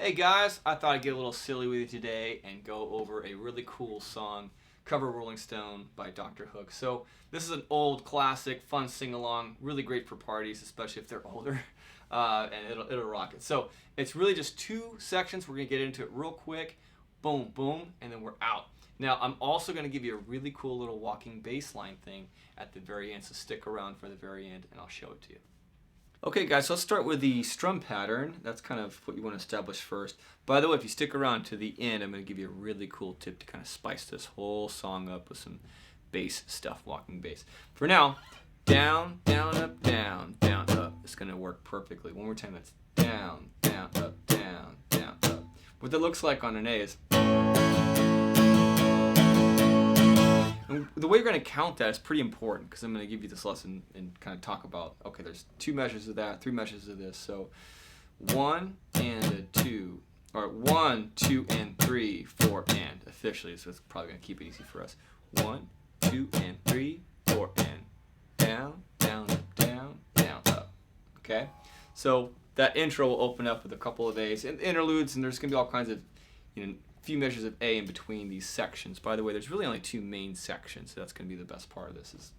Hey guys, I thought I'd get a little silly with you today and go over a really cool song, Cover Rolling Stone by Dr. Hook. So this is an old classic, fun sing-along, really great for parties, especially if they're older, and it'll rock it. So it's really just two sections. We're going to get into it real quick, boom, boom, and then we're out. Now I'm also going to give you a really cool little walking bass line thing at the very end, so stick around for the very end and I'll show it to you. Okay guys, so let's start with the strum pattern. That's kind of what you want to establish first. By the way, if you stick around to the end, I'm going to give you a really cool tip to kind of spice this whole song up with some bass stuff, walking bass. For now, down, down, up, down, down, up. It's going to work perfectly. One more time, that's down, down, up, down, down, up. What that looks like on an A is... And the way you're going to count that is pretty important because I'm going to give you this lesson and kind of talk about, okay, there's 2 measures of that, 3 measures of this. So 1 and a 2, or 1, 2, and 3, 4, and officially. So it's probably going to keep it easy for us. 1, 2, and 3, 4, and down, down, up, down, down, up. Okay? So that intro will open up with a couple of A's and interludes, and there's going to be all kinds of, few measures of A in between these sections. By the way, there's really only 2 main sections, so that's going to be the best part of this.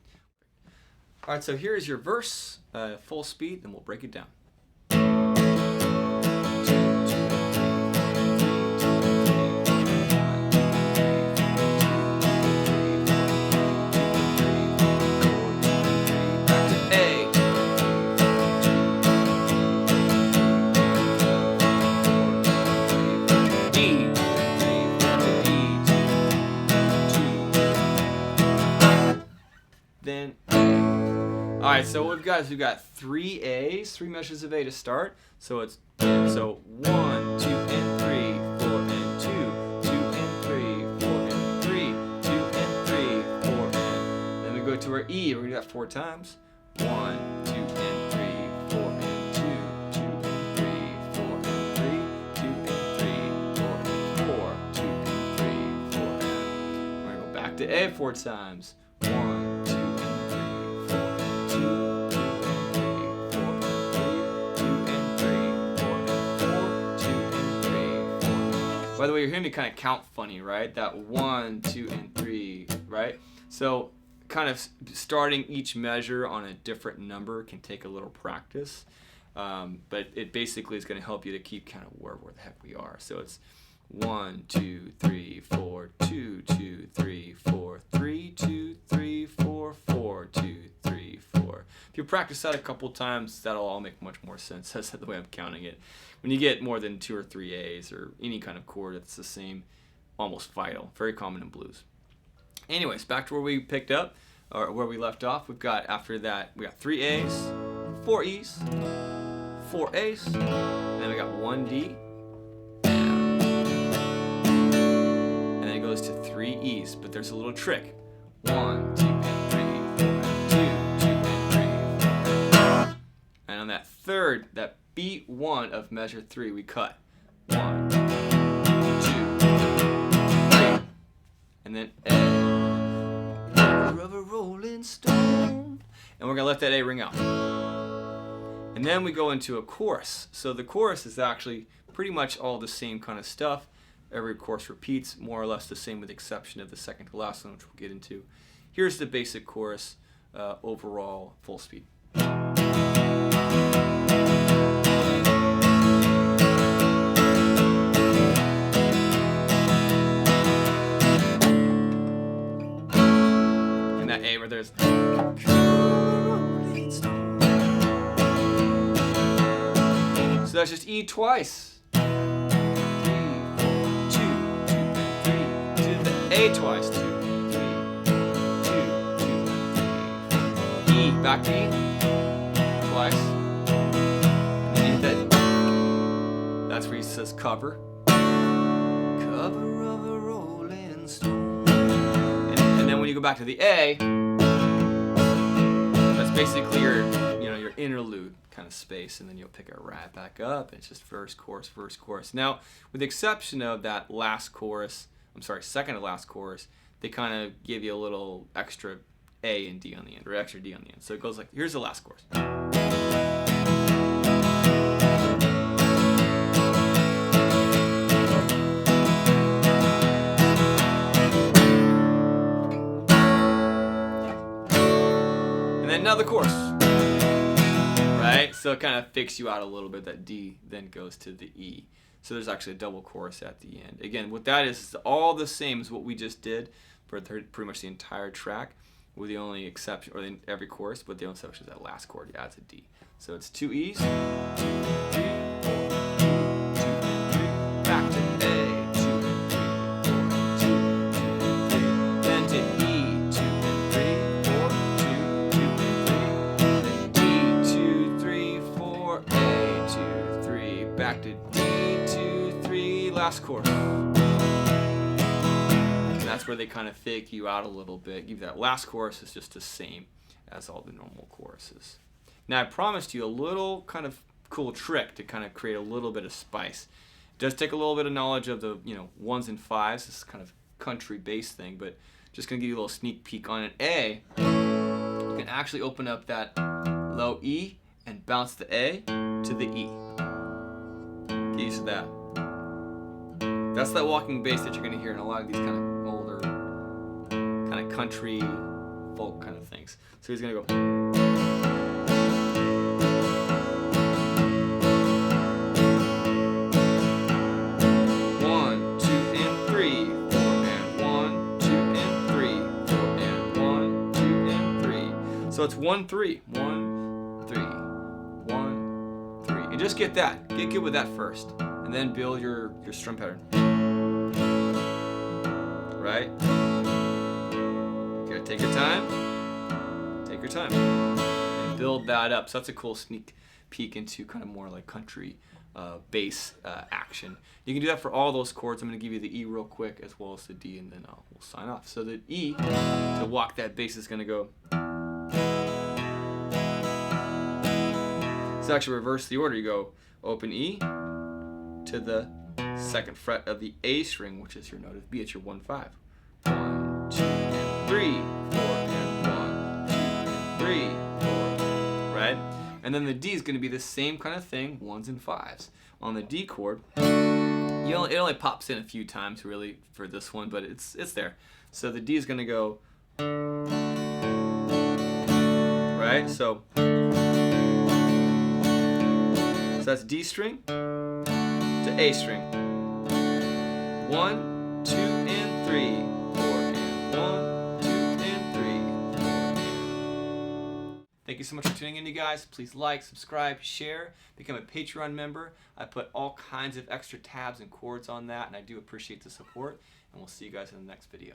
All right, so here's your verse, full speed, and we'll break it down. Then all right, so what we've got 3 A's, 3 measures of A to start. So it's 1, 2, and 3, 4, and 2, 2 and 3, 4 and 3, 2 and 3, 4 and. Then we go to our E. We're gonna do that 4 times. 1, 2 and 3, 4 and 2, 2 and 3, 4 and 3, 2 and 3, 4 and 4, 2 and 3, 4 and. We're gonna go back to A 4 times. 1, 2, and 3, 4 and 2, 2 and 3, 4 and 3, 2 and 3, 4 and 4, 2 and 3, 4. By the way, you're hearing me kind of count funny, right? That 1, 2, and 3, right? So kind of starting each measure on a different number can take a little practice, but it basically is going to help you to keep kind of where the heck we are. So it's 1, 2, 3, 4, 2, 2, 3, 4, 3, 2, 3, 4, 4, 2, 3, 4. If you practice that a couple times, that'll all make much more sense. That's the way I'm counting it. When you get more than 2 or 3 A's or any kind of chord that's the same, almost vital. Very common in blues. Anyways, back to where we picked up, or where we left off. We've got, after that, we got 3 A's, 4 E's, 4 A's, and then we got 1 D. Goes to 3 E's, but there's a little trick. 1, 2, and 3, 4, and 2, 2 and 3, 4, and. And on that third, that beat 1 of measure 3, we cut 1, 2, 3, and then A of a rolling stone, and we're gonna let that A ring out. And then we go into a chorus. So the chorus is actually pretty much all the same kind of stuff. Every chorus repeats, more or less the same with the exception of the second to last one, which we'll get into. Here's the basic chorus, overall, full speed. And that A where there's... So that's just E twice. A twice, 2, 3, 2, 2, 3, 4. E, back to E, twice. And then hit that. That's where he says cover. Cover of a rolling stone. And then when you go back to the A, that's basically your interlude kind of space, and then you'll pick it right back up. It's just verse, chorus, verse, chorus. Now, with the exception of that last chorus, second to last chorus, they kind of give you a little extra A and D on the end, or extra D on the end. So it goes like, here's the last chorus. now the chorus. Right? So it kind of fakes you out a little bit. That D then goes to the E. So there's actually a double chorus at the end. Again, what that is all the same as what we just did for pretty much the entire track, with the only exception, or every chorus, but the only exception is that last chord. Yeah, it's a D. So it's 2 E's, 2 and 3, 4, 2 and 3, back to A, 2 and 3, 4, 2 and 3, then to E, 2 and 3, 4, 2 and 3, then D, 2, 3, 4, A, 2, 3, back to D, 2, 3, last chorus. That's where they kind of fake you out a little bit. Give that last chorus is just the same as all the normal choruses. Now I promised you a little kind of cool trick to kind of create a little bit of spice. It does take a little bit of knowledge of the ones and fives, this kind of country bass thing, but just gonna give you a little sneak peek on an A. You can actually open up that low E and bounce the A to the E. Get used to that. That's that walking bass that you're gonna hear in a lot of these kind of older, kind of country, folk kind of things. So he's gonna go. 1, 2 and 3, 4 and 1, 2 and 3, 4 and 1, 2 and 3. So it's 1, 3, 1, 3, 1, 3, and just get that. Get good with that first, and then build your strum pattern. Right? You gotta take your time. Take your time. And build that up. So that's a cool sneak peek into kind of more like country bass action. You can do that for all those chords. I'm gonna give you the E real quick as well as the D, and then we'll sign off. So the E, to walk that bass, is gonna go. So actually reverse the order. You go open E to the second fret of the A string, which is your note of B. It's your 1, 5. 1, 2 and 3, 4 and 1, 2 and 3, 4. Right? And then the D is going to be the same kind of thing, 1s and 5s. On the D chord, it only pops in a few times really for this one, but it's there. So the D is going to go. Right? So that's D string to A string. 1, 2 and 3, 4 and 1, 2 and 3, 4 and. Thank you so much for tuning in, you guys. Please like, subscribe, share, become a Patreon member. I put all kinds of extra tabs and chords on that, and I do appreciate the support. And we'll see you guys in the next video.